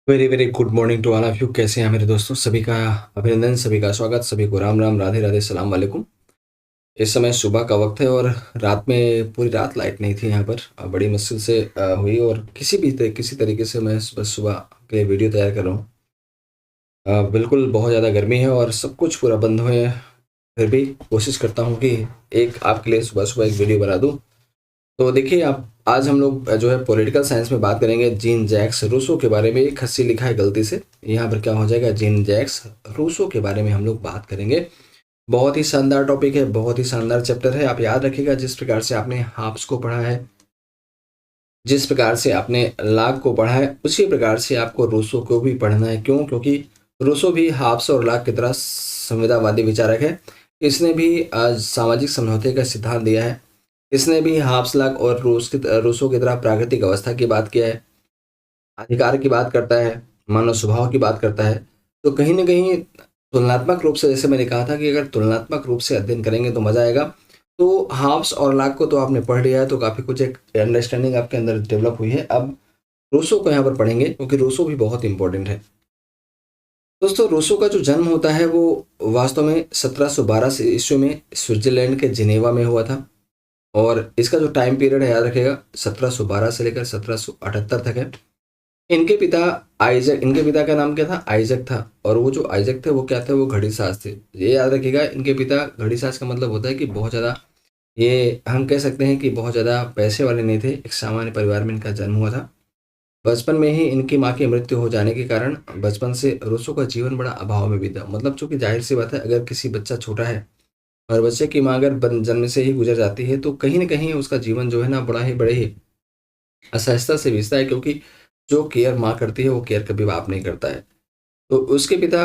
Very very good morning to all of you. कैसे हैं मेरे दोस्तों? सभी का अभिनंदन, सभी का स्वागत, सभी को राम राम, राधे राधे, सलाम वालेकुम। इस समय सुबह का वक्त है और रात में पूरी रात लाइट नहीं थी यहाँ पर। बड़ी मुश्किल से हुई और किसी तरीके से मैं बस सुबह के लिए वीडियो तैयार कर रहा हूँ। बिल्कुल बहुत ज़्यादा गर्मी है और सब कुछ पूरा बंद हुए है। फिर भी कोशिश करता हूँ कि एक आपके लिए सुबह सुबह एक वीडियो बना दूँ। तो देखिए, आप आज हम लोग जो है पॉलिटिकल साइंस में बात करेंगे जीन जैक्स रूसो के बारे में। एक हस्सी लिखा है गलती से, यहाँ पर क्या हो जाएगा, जीन जैक्स रूसो के बारे में हम लोग बात करेंगे। बहुत ही शानदार टॉपिक है, बहुत ही शानदार चैप्टर है। आप याद रखिएगा, जिस प्रकार से आपने हाब्स को पढ़ा है, जिस प्रकार से आपने लाक को पढ़ा है, उसी प्रकार से आपको रूसो को भी पढ़ना है। क्यों? क्योंकि रूसो भी हाब्स और लाक की तरह संविदावादी विचारक है। इसने भी सामाजिक समझौते का सिद्धांत दिया है। इसने भी हाब्स, लाक और रूसो की तरह प्राकृतिक अवस्था की बात किया है, अधिकार की बात करता है, मानव स्वभाव की बात करता है। तो कहीं न कहीं तुलनात्मक रूप से, जैसे मैंने कहा था कि अगर तुलनात्मक रूप से अध्ययन करेंगे तो मज़ा आएगा। तो हाब्स और लाक को तो आपने पढ़ लिया है, तो काफ़ी कुछ एक अंडरस्टैंडिंग आपके अंदर डेवलप हुई है। अब रूसो को यहाँ पर पढ़ेंगे क्योंकि रूसो भी बहुत इंपॉर्टेंट है। दोस्तों, रूसो का जो जन्म होता है वो वास्तव में 1712 से ईस्वी में स्विट्ज़रलैंड के जिनेवा में हुआ था। और इसका जो टाइम पीरियड है, याद रखिएगा, 1712 से लेकर 1778 तक है। इनके पिता का नाम क्या था? आइजक था। और वो जो आइजक थे वो क्या थे? वो घड़ीसाज थे। ये याद रखिएगा, इनके पिता घड़ीसाज का मतलब होता है कि बहुत ज़्यादा, ये हम कह सकते हैं कि बहुत ज़्यादा पैसे वाले नहीं थे। एक सामान्य परिवार में इनका जन्म हुआ था। बचपन में ही इनकी माँ की मृत्यु हो जाने के कारण बचपन से रूसो का जीवन बड़ा अभाव में बीता। मतलब चूंकि जाहिर सी बात है, अगर किसी बच्चा छोटा है और बच्चे की माँ अगर जन्म से ही गुजर जाती है तो कहीं न कहीं उसका जीवन जो है ना, बड़े ही असहजता से बीतता है। क्योंकि जो केयर माँ करती है वो केयर कभी बाप नहीं करता है। तो उसके पिता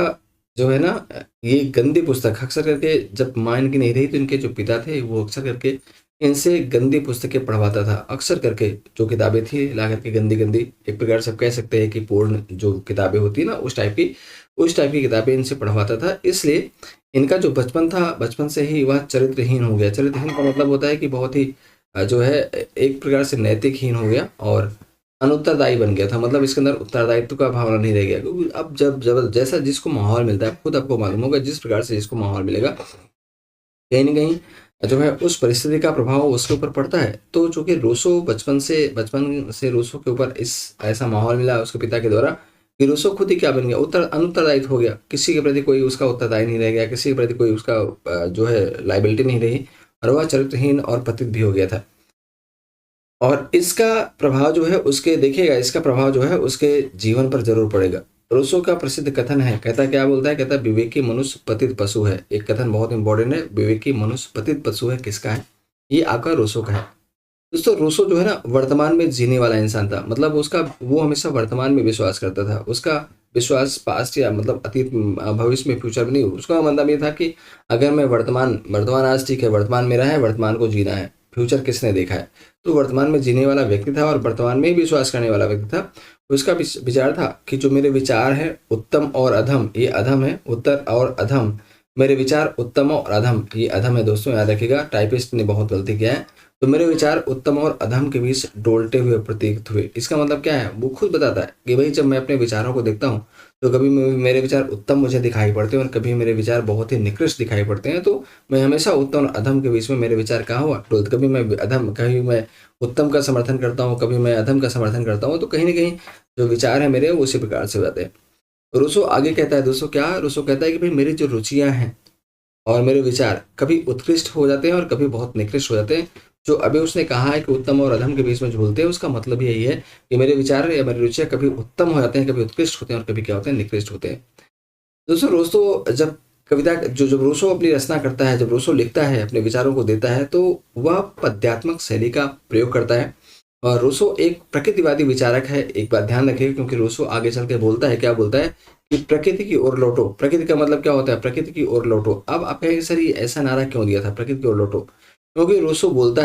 जो है ना, ये गंदी पुस्तक अक्सर करके, जब माँ इनकी नहीं रही तो इनके जो पिता थे वो अक्सर करके इनसे गंदी पुस्तकें पढ़वाता था। अक्सर करके जो किताबें थी ला करके गंदी गंदी, एक प्रकार से आप कह सकते हैं कि पूर्ण जो किताबें होती है ना, उस टाइप की किताबें इनसे पढ़वाता था। इसलिए इनका जो बचपन था, बचपन से ही वह चरित्रहीन हो गया। चरित्रहीन का मतलब होता है कि बहुत ही जो है एक प्रकार से नैतिकहीन हो गया और अनुत्तरदायी बन गया था। मतलब इसके अंदर उत्तरदायित्व का भावना नहीं रह गया। क्योंकि अब जब जैसा जिसको माहौल मिलता है, खुद आपको मालूम होगा, जिस प्रकार से जिसको माहौल मिलेगा, कहीं न कहीं जो है उस परिस्थिति का प्रभाव उसके ऊपर पड़ता है। तो चूँकि रूसो बचपन से रूसो के ऊपर इस ऐसा माहौल मिला उसके पिता के द्वारा कि रूसो खुद ही क्या बन गया, अनुत्तरदायित्व हो गया। किसी के प्रति कोई उसका उत्तरदायी नहीं रह गया, किसी के प्रति कोई उसका जो है लायबिलिटी नहीं रही, और वह चरित्रहीन और पतित भी हो गया था। और इसका प्रभाव जो है उसके जीवन पर ज़रूर पड़ेगा। रूसो का प्रसिद्ध कथन है, कहता क्या बोलता है? कहता है, विवेकी मनुष्य पतित पशु है। एक कथन बहुत इंपॉर्टेंट है, विवेकी मनुष्य पतित पशु है। किसका है? ये आपका रूसो का है। दोस्तों, रूसो जो है ना, वर्तमान में जीने वाला इंसान था। मतलब उसका, वो हमेशा वर्तमान में विश्वास करता था। उसका विश्वास पास्ट या मतलब अतीत, भविष्य में, फ्यूचर में नहीं। उसका मतलब ये था कि अगर मैं वर्तमान वर्तमान आज ठीक है, वर्तमान मेरा है, वर्तमान को जीना है, फ्यूचर किसने देखा है? तो वर्तमान में जीने वाला व्यक्ति था और वर्तमान में ही विश्वास करने वाला व्यक्ति था। उसका विचार था कि जो मेरे विचार है उत्तम और अधम, ये अधम है, उत्तर और अधम। मेरे विचार उत्तम और अधम, ये अधम है। दोस्तों याद रखिएगा, टाइपिस्ट ने बहुत गलती किया है। तो मेरे विचार उत्तम और अधम के बीच डोलते हुए प्रतीत हुए। इसका मतलब क्या है? वो खुद बताता है कि भाई, जब मैं अपने विचारों को देखता हूँ तो कभी मेरे विचार उत्तम मुझे दिखाई पड़ते हैं और कभी मेरे विचार बहुत ही निकृष्ट दिखाई पड़ते हैं। तो मैं हमेशा उत्तम और अधम के बीच में, मेरे विचार कहाँ हुआ डोलते, कभी मैं उत्तम का समर्थन करता हूँ, कभी मैं अधम का समर्थन करता हूँ। तो कहीं ना कहीं जो विचार है मेरे, वो उसी प्रकार से हो जाते हैं। रूसो आगे कहता है, दोस्तों क्या रूसो कहता है कि भाई, मेरी जो रुचियां हैं और मेरे विचार कभी उत्कृष्ट हो जाते हैं और कभी बहुत निकृष्ट हो जाते हैं। जो अभी उसने कहा है कि उत्तम और अधम के बीच में झूलते हैं, उसका मतलब यही है कि मेरे विचार या मेरी रुचियां कभी उत्तम हो जाते हैं, कभी उत्कृष्ट होते हैं और कभी क्या होते हैं, निकृष्ट होते हैं। दोस्तों, रोस्तो जब कविता जो जब रूसो अपनी रचना करता है, जब रूसो लिखता है, अपने विचारों को देता है, तो वह पद्यात्मक शैली का प्रयोग करता है। और रूसो एक प्रकृतिवादी विचारक है। एक बात ध्यान रखिएगा, क्योंकि रूसो आगे चल के बोलता है, क्या बोलता है कि प्रकृति की ओर लौटो। प्रकृति का मतलब क्या होता है? प्रकृति की ओर लौटो। अब आप कहेंगे, सर ये ऐसा नारा क्यों दिया था, प्रकृति की ओर लौटो? क्योंकि रूसो बोलता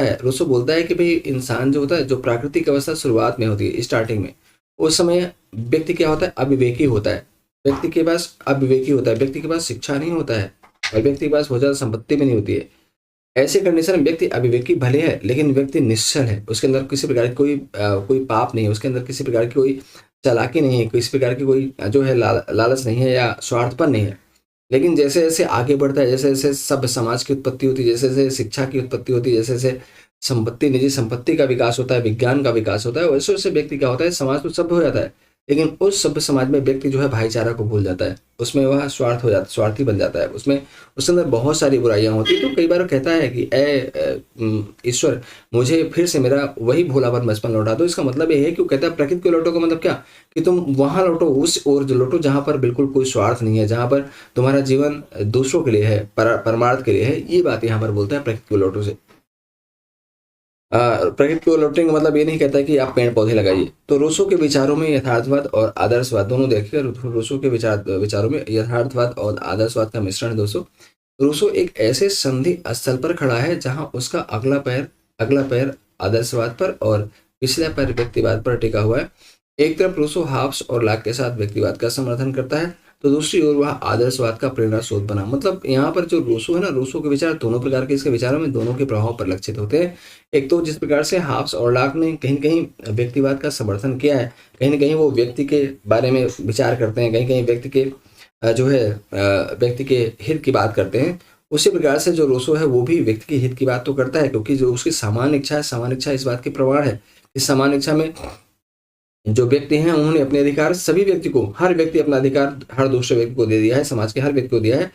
है कि भाई, इंसान जो होता है, जो प्राकृतिक अवस्था शुरुआत में होती है, स्टार्टिंग में, उस समय व्यक्ति क्या होता है? अविवेकी होता है। व्यक्ति के पास शिक्षा नहीं होता है और व्यक्ति के पास बहुत ज़्यादा संपत्ति भी नहीं होती है। ऐसे कंडीशन में व्यक्ति अविवेकी भले है, लेकिन व्यक्ति निश्चल है। उसके अंदर किसी प्रकार की कोई पाप नहीं है, उसके अंदर किसी प्रकार की कोई चालाकी नहीं है, किसी प्रकार की कोई जो है लालच नहीं है या स्वार्थपन नहीं है। लेकिन जैसे-जैसे आगे बढ़ता है, जैसे-जैसे सभ्य समाज की उत्पत्ति होती है, जैसे-जैसे शिक्षा की उत्पत्ति होती है, जैसे-जैसे संपत्ति, निजी संपत्ति का विकास होता है, विज्ञान का विकास होता है, वैसे-वैसे व्यक्ति क्या होता है, समाज तो सभ्य हो जाता है। लेकिन उस सभ्य समाज में व्यक्ति जो है भाईचारा को भूल जाता है। उसमें वह स्वार्थी बन जाता है। उसमें उसके अंदर बहुत सारी बुराइयाँ होती हैं, तो कई बार कहता है कि ईश्वर, मुझे फिर से मेरा वही भोलापन बचपन लौटा दो। इसका मतलब ये है कि वो कहता है प्रकृति को लौटो का मतलब क्या? कि तुम वहाँ लौटो, उस ओर जो लौटो जहाँ पर बिल्कुल कोई स्वार्थ नहीं है, जहाँ पर तुम्हारा जीवन दूसरों के लिए है, परमार्थ के लिए है। ये बात यहाँ पर बोलता है प्रकृति को लौटो से। प्रकृति को लौटने का मतलब ये नहीं कहता कि आप पेड़ पौधे लगाइए। तो रूसो के विचारों में यथार्थवाद और आदर्शवाद दोनों देखिए। रूसो के विचारों में यथार्थवाद और आदर्शवाद का मिश्रण है दोस्तों। रूसो एक ऐसे संधि स्थल पर खड़ा है जहां उसका अगला पैर आदर्शवाद पर और पिछला पैर व्यक्तिवाद पर टिका हुआ है। एक तरफ रूसो हाब्स और लॉक के साथ व्यक्तिवाद का समर्थन करता है, तो दूसरी ओर वह आदर्शवाद का प्रेरणा स्रोत बना। मतलब यहाँ पर जो रूसो है ना, रूसो के विचार दोनों प्रकार के, इसके विचारों में दोनों के प्रभाव परिलक्षित होते हैं। एक तो जिस प्रकार से हाब्स और लॉक ने कहीं न कहीं व्यक्तिवाद का समर्थन किया है, कहीं न कहीं वो व्यक्ति के बारे में विचार करते हैं, कहीं-कहीं व्यक्ति के जो है व्यक्ति के हित की बात करते हैं। उसी प्रकार से जो रूसो है वो भी व्यक्ति के हित की बात तो करता है, क्योंकि जो उसकी सामान्य इच्छा है, सामान्य इच्छा इस बात की प्रमाण है। इस सामान्य इच्छा में जो व्यक्ति हैं उन्होंने अपने अधिकार सभी व्यक्ति को, हर व्यक्ति अपना अधिकार हर दूसरे व्यक्ति को दे दिया है, समाज के हर व्यक्ति को दिया है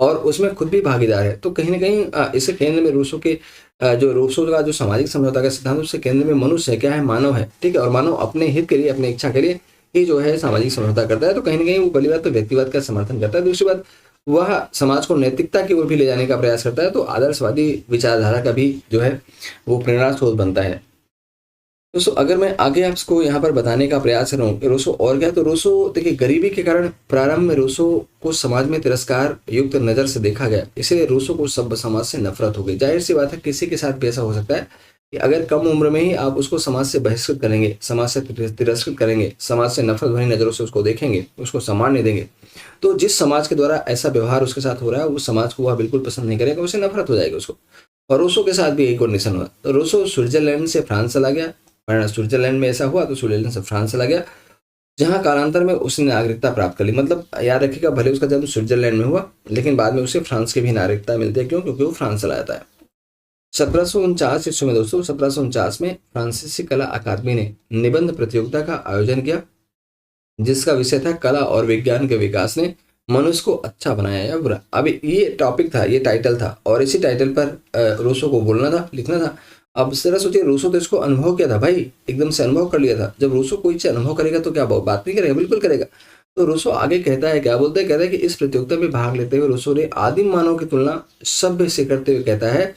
और उसमें खुद भी भागीदार है। तो कहीं न कहीं इसके केंद्र में रूसो के जो रूसो का जो सामाजिक समझौता का सिद्धांत है, उसके केंद्र में मनुष्य है, क्या है? मानव है, ठीक है? और मानव अपने हित के लिए, अपनी इच्छा के लिए ही जो है सामाजिक समझौता करता है। तो कहीं न कहीं वो पहली बात तो व्यक्तिवाद का समर्थन करता है, दूसरी बात वह समाज को नैतिकता की ओर भी ले जाने का प्रयास करता है। तो आदर्शवादी विचारधारा का भी जो है वो प्रेरणा स्रोत बनता है। दोस्तों अगर मैं आगे आपको यहाँ पर बताने का प्रयास कर रहा हूँ कि रूसो और क्या, तो रूसो देखिए गरीबी के कारण प्रारंभ में रूसो को समाज में तिरस्कार युक्त नज़र से देखा गया, इसलिए रूसो को सभ्य समाज से नफरत हो गई। जाहिर सी बात है, किसी के साथ भी ऐसा हो सकता है कि अगर कम उम्र में ही आप उसको समाज से बहिष्कृत करेंगे, समाज से तिरस्कृत करेंगे, समाज से नफरत भरी नज़रों से उसको देखेंगे, उसको सम्मान नहीं देंगे, तो जिस समाज के द्वारा ऐसा व्यवहार उसके साथ हो रहा है उस समाज को वह बिल्कुल पसंद नहीं करेगा, उसे नफरत हो जाएगी उसको। और रूसो के साथ भी यही कंडीशन हुआ। तो रूसो स्विट्जरलैंड से फ्रांस चला गया, स्विट्जरलैंड में ऐसा हुआ तो स्विट्जरलैंड से फ्रांस चला गया, जहां कालांतर में उसने नागरिकता प्राप्त कर ली। मतलब याद रखिएगा, भले उसका जन्म स्विट्जरलैंड में हुआ लेकिन बाद में उसे फ्रांस की भी नागरिकता मिलती है। क्यों? क्योंकि वो फ्रांस चला जाता है। 1749 ईस्वी में दोस्तों, 1749 में फ्रांसीसी कला अकादमी ने निबंध प्रतियोगिता का आयोजन किया, जिसका विषय था कला और विज्ञान के विकास ने मनुष्य को अच्छा बनाया या बुरा। अब ये टॉपिक था, ये टाइटल था और इसी टाइटल पर रूसो को बोलना था, लिखना था। अब जरा सोचिए, रूसो तो इसको अनुभव किया था भाई, एकदम से अनुभव कर लिया था। जब रूसो कोई चीज अनुभव करेगा तो क्या बात नहीं करेगा? बिल्कुल करेगा। तो रूसो आगे कहता है, क्या बोलता है? कहता है कि इस प्रतियोगिता में भाग लेते हुए रूसो ने आदिम मानव की तुलना सभ्य से करते हुए कहता है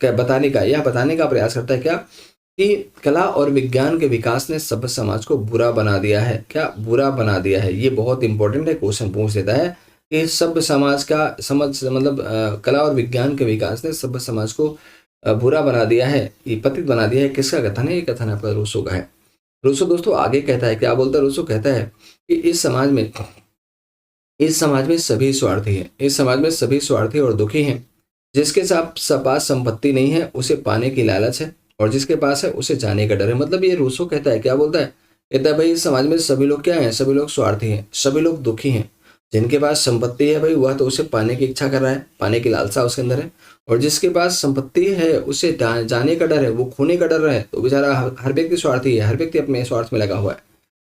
बताने का प्रयास करता है क्या, कि कला और विज्ञान के विकास ने सभ्य समाज को बुरा बना दिया है। क्या बुरा बना दिया है? ये बहुत इंपॉर्टेंट है, क्वेश्चन पूछ देता है कि सभ्य समाज का मतलब कला और विज्ञान के विकास ने सभ्य समाज को बुरा बना दिया है, ये पतित बना दिया है। किसका कथन है? ये कथन आपका रूसो का है। रूसो दोस्तों आगे कहता है, क्या बोलता है? रूसो कहता है कि इस समाज में सभी स्वार्थी हैं, इस समाज में सभी स्वार्थी और दुखी हैं। जिसके पास संपत्ति नहीं है उसे पाने की लालच है और जिसके पास है उसे जाने का डर है। मतलब ये रूसो कहता है, क्या बोलता है? कहता है भाई इस समाज में सभी लोग क्या हैं? सभी लोग स्वार्थी हैं, सभी लोग दुखी हैं। जिनके पास संपत्ति है भाई, वह तो उसे पाने की इच्छा कर रहा है, पाने की लालसा उसके अंदर है, और जिसके पास संपत्ति है उसे जाने का डर है, वो खोने का डर है। तो बेचारा हर व्यक्ति स्वार्थी है, हर व्यक्ति अपने स्वार्थ में लगा हुआ है।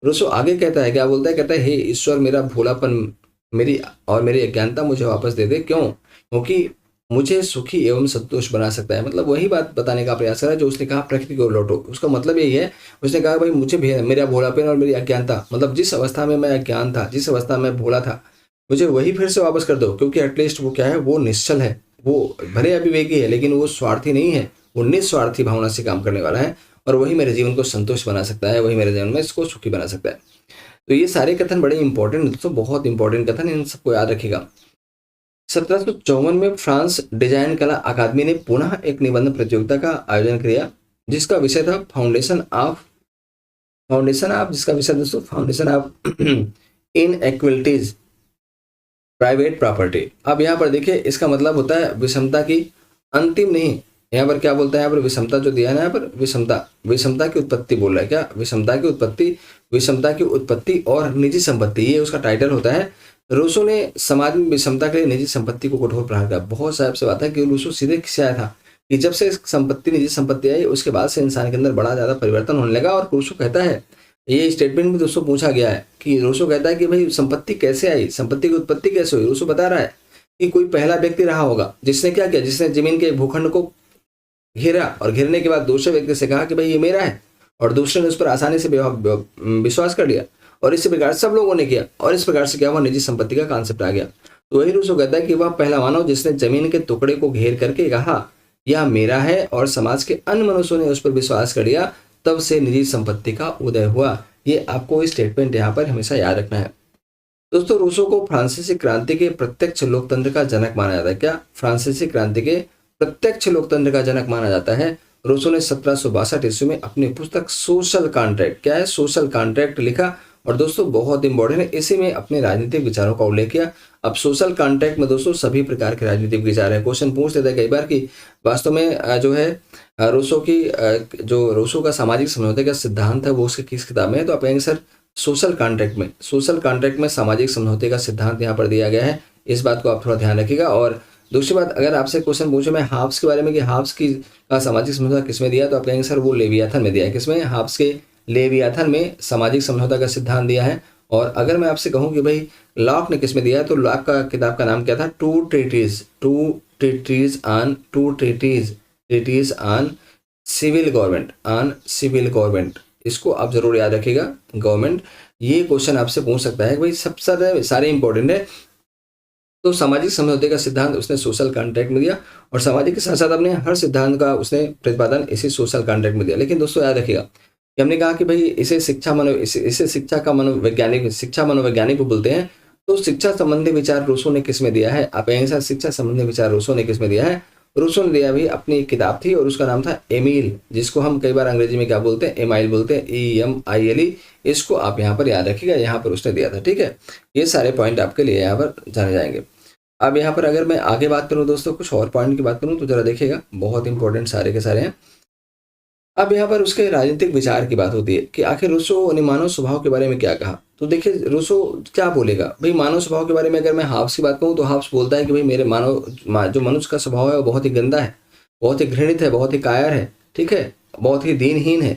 रूसो आगे कहता है, क्या बोलता है? कहता है हे ईश्वर, मेरा भोलापन मेरी अज्ञानता मुझे वापस दे दे। क्यों? क्योंकि मुझे सुखी एवं संतोष बना सकता है। मतलब वही बात बताने का प्रयास कर रहा है जो उसने कहा प्रकृति को लौटो। उसका मतलब यही है, उसने कहा भाई मुझे मेरा भोलापन और मेरी अज्ञानता, मतलब जिस अवस्था में मैं अज्ञान था, जिस अवस्था में भोला था, मुझे वही फिर से वापस कर दो। क्योंकि एटलीस्ट वो क्या है? वो निश्चल है, वो भले अविवेकी है लेकिन वो स्वार्थी नहीं है, वो निस्वार्थी भावना से काम करने वाला है और वही मेरे जीवन को संतोष बना सकता है, वही मेरे जीवन में इसको सुखी बना सकता है। तो ये सारे कथन बड़े इंपॉर्टेंट दोस्तों, बहुत इंपॉर्टेंट कथन, इन सबको याद रखिएगा। 1754 में फ्रांस डिजाइन कला अकादमी ने पुनः एक निबंध प्रतियोगिता का आयोजन किया, जिसका विषय था फाउंडेशन ऑफ जिसका विषय दोस्तों foundation of inequalities private property. अब यहाँ पर देखिए, इसका मतलब होता है विषमता की अंतिम नहीं, यहाँ पर क्या बोलता है, यहाँ पर विषमता जो दिया है ना, यहाँ पर विषमता की उत्पत्ति बोल रहा है। क्या? विषमता की उत्पत्ति और निजी संपत्ति, ये उसका टाइटल होता है। रूसो ने समाज में विषमता के लिए निजी संपत्ति को कठोर प्रहार किया। बहुत साहब से बात है कि रूसो सीधे किससे आया था कि जब से निजी संपत्ति आई उसके बाद से इंसान के अंदर बड़ा ज्यादा परिवर्तन होने लगा। और रूसो कहता है, ये स्टेटमेंट में दोस्तों पूछा गया है कि रूसो कहता है कि भाई संपत्ति कैसे आई, संपत्ति की उत्पत्ति कैसे हुई। रूसो बता रहा है कि कोई पहला व्यक्ति रहा होगा जिसने क्या किया, जिसने जमीन के भूखंड को घेरा और घेरने के बाद दूसरे व्यक्ति से कहा कि भाई ये मेरा है, और दूसरे ने उस पर आसानी से विश्वास कर लिया, और इसी प्रकार सब लोगों ने किया, और इस प्रकार से क्या हुआ, निजी संपत्ति का कॉन्सेप्ट आ गया। तो वही रूसो कहता है कि वह पहला मानव जिसने जमीन के टुकड़े को घेर करके कहा यह मेरा है, और समाज के अन्य मनुष्यों ने उस पर विश्वास कर लिया, तब से निजी संपत्ति का उदय हुआ। ये आपको स्टेटमेंट यहाँ पर हमेशा याद रखना है। दोस्तों, रूसो को फ्रांसीसी क्रांति के प्रत्यक्ष लोकतंत्र का जनक माना जाता है। क्या? फ्रांसीसी क्रांति के प्रत्यक्ष लोकतंत्र का जनक माना जाता है। रूसो ने 1762 ईस्वी में अपनी पुस्तक सोशल कॉन्ट्रैक्ट, क्या है, सोशल कॉन्ट्रैक्ट लिखा, और दोस्तों बहुत इंपॉर्टेंट है, इसी में अपने राजनीतिक विचारों का उल्लेख किया। अब सोशल कॉन्ट्रैक्ट में दोस्तों सभी प्रकार के राजनीतिक विचार है। क्वेश्चन पूछ लेते हैं कई बार कि वास्तव में जो है रूसो का सामाजिक समझौते का सिद्धांत है वो उसके किस किताब में है, तो आप कहेंगे सर सोशल कॉन्ट्रैक्ट में सामाजिक समझौते का सिद्धांत यहाँ पर दिया गया है। इस बात को आप थोड़ा ध्यान रखिएगा। और दूसरी बात, अगर आपसे क्वेश्चन पूछे मैं हाब्स के बारे में कि हाब्स की सामाजिक समझौता किसमें दिया, तो आप कहेंगे सर वो लेवियाथन में दिया है। किसमें? हाब्स के लेवियाथन में सामाजिक समझौता का सिद्धांत दिया है। और अगर मैं आपसे कहूँ कि भाई लॉक ने किसमें दिया है, तो लॉक का किताब का नाम क्या था, two treaties on civil government. इसको आप जरूर याद रखिएगा, गवर्नमेंट। ये क्वेश्चन आपसे पूछ सकता है कि भाई सबसे सारे इंपॉर्टेंट है। तो सामाजिक समझौते का सिद्धांत उसने सोशल कॉन्ट्रैक्ट में दिया, और सामाजिक के साथ साथ अपने हर सिद्धांत का उसने प्रतिपादन इसी सोशल कॉन्ट्रैक्ट में दिया। लेकिन दोस्तों याद रखिएगा कि हमने कहा कि भाई इसे शिक्षा मनोवैज्ञानिक भी बोलते हैं। तो शिक्षा संबंधी विचार रूसो ने किसमें दिया है? आप कहेंगे शिक्षा संबंधी विचार रूसो ने किसमें दिया है? रूसो ने दिया भी अपनी एक किताब थी, और उसका नाम था एमील, जिसको हम कई बार अंग्रेजी में क्या बोलते हैं, एमाइल बोलते हैं, EMILE। इसको आप यहाँ पर याद रखिएगा, यहाँ पर उसने दिया था। ठीक है, ये सारे पॉइंट आपके लिए यहाँ पर जाने जाएंगे। अब यहाँ पर अगर मैं आगे बात करूँ दोस्तों, कुछ और पॉइंट की बात करूँ, तो जरा देखिएगा, बहुत इंपॉर्टेंट सारे के सारे हैं। अब यहाँ पर उसके राजनीतिक विचार की बात होती है कि आखिर रूसो ने मानव स्वभाव के बारे में क्या कहा। तो देखिए रूसो क्या बोलेगा भाई मानव स्वभाव के बारे में। अगर मैं हाब्स की बात करूँ तो हाब्स बोलता है कि भाई मेरे जो मनुष्य का स्वभाव है वो बहुत ही गंदा है, बहुत ही घृणित है, बहुत ही कायर है, ठीक है, बहुत ही दीनहीन है,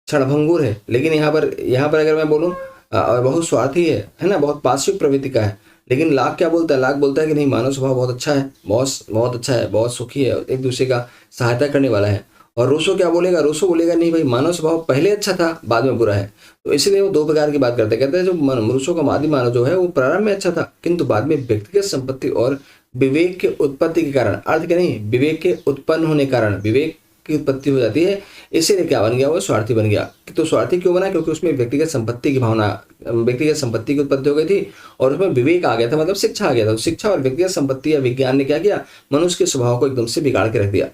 क्षणभंगुर है। लेकिन यहाँ पर अगर मैं बोलूँ और बहुत स्वार्थी है ना, बहुत पार्श्विक प्रवृत्ति का है। लेकिन लाख क्या बोलता है? लाख बोलता है कि नहीं, मानव स्वभाव बहुत अच्छा है, बहुत अच्छा है, बहुत सुखी है, एक दूसरे का सहायता करने वाला है। और रूसो क्या बोलेगा? रूसो बोलेगा नहीं भाई, मानव स्वभाव पहले अच्छा था, बाद में बुरा है। तो इसलिए वो दो प्रकार की बात करते हैं। कहते हैं जो रूसो का आदि मानव जो है वो प्रारंभ में अच्छा था, किंतु बाद में व्यक्तिगत संपत्ति और विवेक के उत्पत्ति के कारण, अर्थ क्या नहीं, विवेक के उत्पन्न होने के कारण, विवेक की उत्पत्ति हो जाती है, इसीलिए क्या बन गया, वो स्वार्थी बन गया। तो स्वार्थी क्यों बना? क्योंकि उसमें व्यक्तिगत संपत्ति की भावना, व्यक्तिगत संपत्ति की उत्पत्ति हो गई थी, और उसमें विवेक आ गया था, मतलब शिक्षा आ गया था। तो शिक्षा और व्यक्तिगत संपत्ति या विज्ञान ने क्या किया, मनुष्य के स्वभाव को एकदम से बिगाड़ के रख दिया।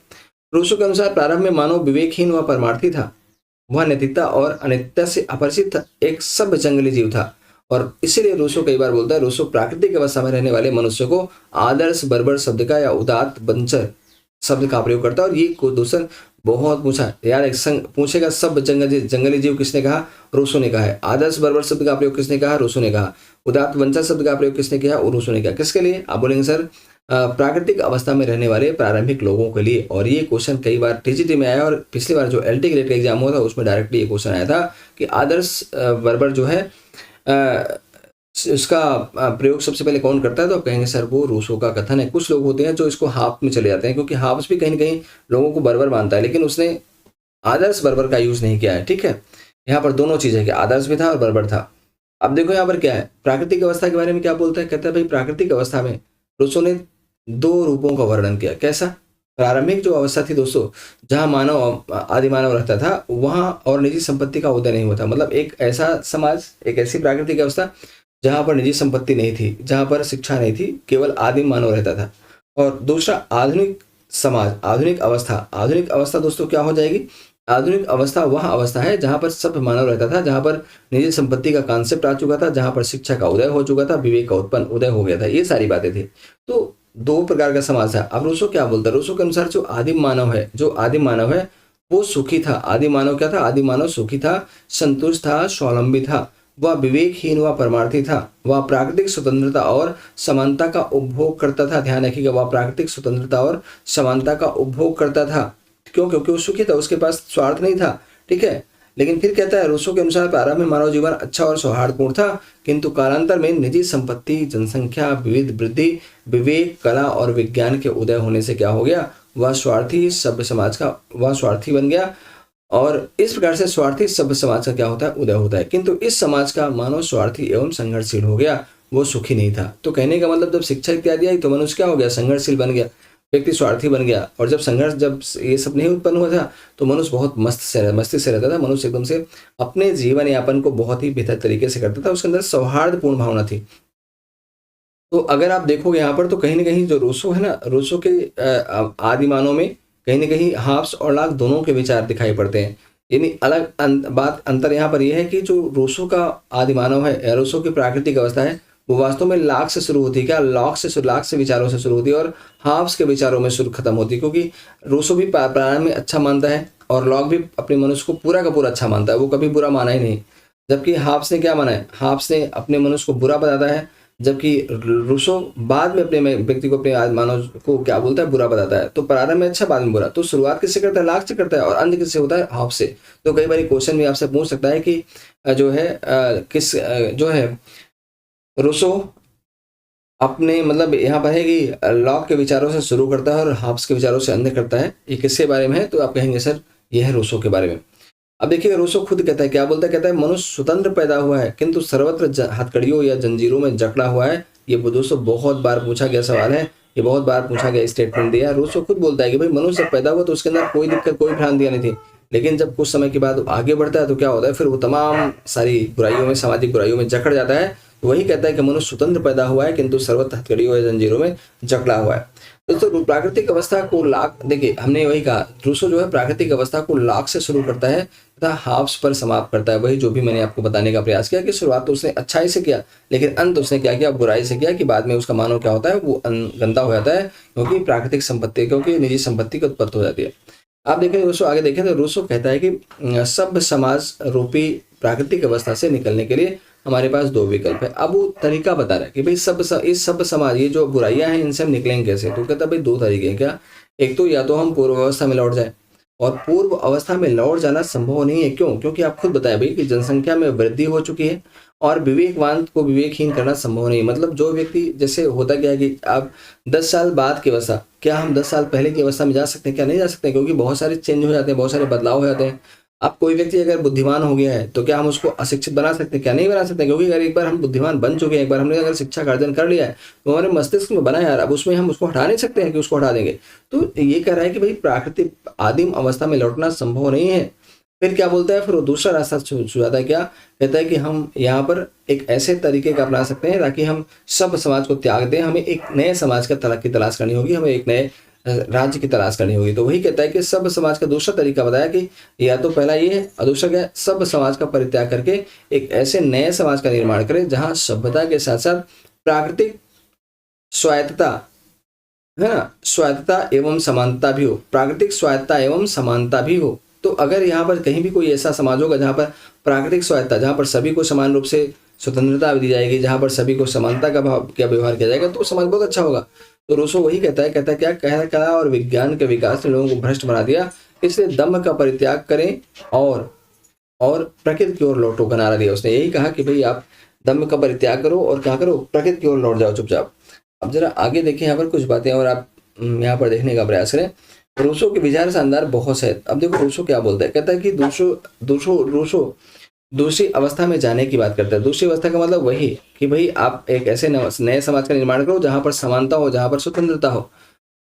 रूसो के अनुसार प्रारंभ में मानव विवेकहीन व परमार्थी था, वह नैतिकता और अनित्यता से अपरिचित एक सभ्य जंगली जीव था। और इसीलिए रूसो कई बार बोलता है, रूसो प्राकृतिक अवस्था में रहने वाले मनुष्य को आदर्श बर्बर शब्द का या उदात्त बंचर शब्द का प्रयोग करता है। और ये क्वेश्चन बहुत पूछा यार, एक संग पूछेगा, सब जंगली जीव किसने कहा? रूसो ने कहा है। आदर्श बर्बर शब्द का प्रयोग किसने कहा? रूसो ने कहा। उदात्त वंचर शब्द का प्रयोग किसने किया? रूसो ने कहा। किसके लिए? आप बोलेंगे सर प्राकृतिक अवस्था में रहने वाले प्रारंभिक लोगों के लिए। और ये क्वेश्चन कई बार टीजीटी में आया, और पिछली बार जो LT ग्रेड का एग्जाम हुआ था उसमें डायरेक्टली ये क्वेश्चन आया था कि आदर्श बर्बर जो है इसका प्रयोग सबसे पहले कौन करता है? तो आप कहेंगे सर वो रूसो का कथन है। कुछ लोग होते हैं जो इसको हाफ में चले जाते हैं, क्योंकि हाफ्स भी कहीं ना कहीं लोगों को बर्बर मानता है, लेकिन उसने आदर्श बर्बर का यूज नहीं किया है। ठीक है, यहाँ पर दोनों चीज है कि आदर्श भी था और बर्बर था। अब देखो यहाँ पर क्या है, प्राकृतिक अवस्था के बारे में क्या बोलता है? कहता है भाई प्राकृतिक अवस्था में रूसो ने दो रूपों का वर्णन किया। कैसा? प्रारंभिक जो अवस्था थी दोस्तों, जहां मानव आदि मानव रहता था, वहां और निजी संपत्ति का उदय नहीं होता। मतलब एक ऐसा समाज, एक ऐसी प्राकृतिक अवस्था जहां पर निजी संपत्ति नहीं थी, जहां पर शिक्षा नहीं थी, केवल आदिम मानव रहता था। और दूसरा आधुनिक समाज, आधुनिक अवस्था दोस्तों क्या हो जाएगी? आधुनिक अवस्था वह अवस्था है जहां पर सब मानव रहता था, जहां पर निजी संपत्ति का कॉन्सेप्ट आ चुका था, जहां पर शिक्षा का उदय हो चुका था, विवेक का उदय हो गया था। ये सारी बातें थी। तो दो प्रकार का समाज था। अब रूसो क्या बोलता है, रूसो के अनुसार जो आदिम मानव है वो सुखी था। आदिम मानव क्या था, आदिम मानव सुखी था, संतुष्ट था, स्वावलंबी था, वह विवेकहीन व परमार्थी था, वह प्राकृतिक स्वतंत्रता और समानता का उपभोग करता था। ध्यान रखिएगा, वह प्राकृतिक स्वतंत्रता और समानता का उपभोग करता था। क्यों? क्योंकि वो सुखी था, उसके पास स्वार्थ नहीं था। ठीक है, लेकिन फिर कहता है रूसो के अनुसार प्रारंभ में मानव जीवन अच्छा और सौहार्दपूर्ण था, किंतु कालांतर में निजी संपत्ति, जनसंख्या, विविध वृद्धि, विवेक, कला और विज्ञान के उदय होने से क्या हो गया, वह स्वार्थी बन गया। और इस प्रकार से स्वार्थी सभ्य समाज का क्या होता है, उदय होता है। किंतु इस समाज का मानव स्वार्थी एवं संघर्षशील हो गया, वो सुखी नहीं था। तो कहने का मतलब जब शिक्षा इत्यादि आई तो मनुष्य क्या हो गया, संघर्षशील बन गया, व्यक्ति स्वार्थी बन गया। और जब ये सब नहीं उत्पन्न हुआ था तो मनुष्य बहुत मस्ती से रहता था। मनुष्य एकदम से अपने जीवन यापन को बहुत ही बेहतर तरीके से करता था, उसके अंदर सौहार्दपूर्ण भावना थी। तो अगर आप देखोगे यहाँ पर तो कहीं ना कहीं जो रूसो है ना, रूसो के आदिमानव में कहीं ना कहीं हाब्स और लाक दोनों के विचार दिखाई पड़ते हैं। यानी अंतर यहाँ पर यह है कि जो रूसो का आदिमानव है या रूसो की प्राकृतिक अवस्था है वो वास्तव में लाख से शुरू होती है। क्या? लाख से विचारों से शुरू होती है और हाब्स के विचारों में शुरू खत्म होती है। क्योंकि रूसो भी प्रारंभ में अच्छा मानता है और लॉक भी अपने मनुष्य को पूरा का पूरा अच्छा मानता है, वो कभी बुरा माना ही नहीं। जबकि हाब्स ने क्या माना है, हाब्स ने अपने मनुष्य को बुरा बताता है, जबकि रूसो बाद में अपने व्यक्ति को, अपने मानव को क्या बोलता है, बुरा बताता है। तो प्रारंभ में अच्छा, बाद में बुरा। तो शुरुआत किससे करता है, लाख से करता है, और अंत किससे होता है, हाफ से। तो कई बार क्वेश्चन भी आपसे पूछ सकता है कि जो है रूसो अपने मतलब यहाँ पर है कि लॉक के विचारों से शुरू करता है और हाफ्स के विचारों से अंत करता है। ये किसके बारे में है? तो आप कहेंगे सर यह है रूसो के बारे में। अब देखिए रूसो खुद कहता है, क्या बोलता है, कहता है मनुष्य स्वतंत्र पैदा हुआ है किंतु सर्वत्र हथकड़ियों या जंजीरों में जकड़ा हुआ है। ये दोस्तों बहुत बार पूछा गया सवाल है, ये बहुत बार पूछा गया स्टेटमेंट दिया। रूसो खुद बोलता है कि भाई मनुष्य जब पैदा हुआ तो उसके अंदर कोई दिक्कत, कोई भ्रांतियां नहीं थी, लेकिन जब कुछ समय के बाद आगे बढ़ता है तो क्या होता है, फिर वो तमाम सारी बुराइयों में, सामाजिक बुराइयों में जकड़ जाता है। तो वही कहता है कि मनुष्य स्वतंत्र पैदा हुआ है किंतु सर्वत्र हथकड़ियों या जंजीरों में जकड़ा हुआ है। तो प्राकृतिक अवस्था को लाख, देखिए हमने वही कहा, रूसो जो है प्राकृतिक अवस्था को लाख से शुरू करता है तथा हाफ्स पर समाप्त करता है। वही जो भी मैंने आपको बताने का प्रयास किया कि शुरुआत तो उसने अच्छाई से किया, लेकिन अंत उसने क्या किया, बुराई से किया, कि बाद में उसका मानव क्या होता है, वो गंदा हो जाता है, क्योंकि प्राकृतिक संपत्ति, क्योंकि निजी संपत्ति की उत्पत्ति हो जाती है। आप देखें रूसो आगे देखें तो रूसो कहता है कि सभ्य समाज रूपी प्राकृतिक अवस्था से निकलने के लिए हमारे पास दो विकल्प है। अब वो तरीका बता रहा है कि भाई इस सब समाज, ये जो बुराइयां हैं इनसे हम निकलेंगे कैसे। तो कहता है भाई दो तरीके हैं। क्या? एक तो या तो हम पूर्व अवस्था में लौट जाए, और पूर्व अवस्था में लौट जाना संभव नहीं है। क्यों? क्योंकि आप खुद बताएं भाई कि जनसंख्या में वृद्धि हो चुकी है और विवेकवान को विवेकहीन करना संभव नहीं। मतलब जो व्यक्ति, जैसे होता क्या है कि आप 10 साल बाद की अवस्था, क्या हम 10 साल पहले की अवस्था में जा सकते हैं? क्या नहीं जा सकते? क्योंकि बहुत सारे चेंज हो जाते हैं, बहुत सारे बदलाव हो जाते हैं। अब कोई व्यक्ति अगर बुद्धिमान हो गया है तो क्या हम उसको अशिक्षित बना सकते हैं? क्या नहीं बना सकते? क्योंकि अगर एक बार हम बुद्धिमान बन चुके हैं, एक बार हमने अगर शिक्षा का अर्जन कर लिया है तो हमारे मस्तिष्क में बना है यार, अब उसमें हम उसको हटा नहीं सकते हैं कि उसको हटा देंगे। तो ये कह रहा है कि भाई प्राकृतिक आदिम अवस्था में लौटना संभव नहीं है। फिर क्या बोलता है, फिर वो दूसरा रास्ता सुझाता है। क्या कहता है कि हम यहाँ पर एक ऐसे तरीके का अपना सकते हैं ताकि हम सब समाज को त्याग दें, हमें एक नए समाज की तलाश करनी होगी, हमें एक नए राज्य की तलाश करनी होगी। तो वही कहता है कि सब समाज का दूसरा तरीका बताया कि या तो पहला ये है, और दूसरा क्या, सब समाज का परित्याग करके एक ऐसे नए समाज का निर्माण करें जहां सभ्यता के साथ साथ प्राकृतिक स्वायत्तता है ना, स्वायत्तता एवं समानता भी हो, प्राकृतिक स्वायत्तता एवं समानता भी हो। तो अगर यहाँ पर कहीं भी कोई ऐसा समाज होगा जहाँ पर प्राकृतिक स्वायत्तता, जहाँ पर सभी को समान रूप से स्वतंत्रता दी जाएगी, जहाँ पर सभी को समानता का व्यवहार किया जाएगा, तो समाज बहुत अच्छा होगा। तो रूसो वही कहता है क्या, कला और विज्ञान के विकास ने लोगों को भ्रष्ट बना दिया, इसलिए दम्भ का परित्याग करें और प्रकृति की ओर लौटो का नारा दिया। उसने यही कहा कि भाई आप दम्भ का परित्याग करो और क्या करो, प्रकृति की ओर लौट जाओ चुपचाप। अब जरा आगे देखें यहाँ पर कुछ बातें और आप यहाँ पर देखने का प्रयास करें। रूसो के विचार शानदार बहुत है। अब देखो रूसो क्या बोलता है, कहता है कि रूसो दूसरी अवस्था में जाने की बात करता है। दूसरी अवस्था का मतलब वही कि भाई आप एक ऐसे नए समाज का निर्माण करो जहां पर समानता हो, जहां पर स्वतंत्रता हो।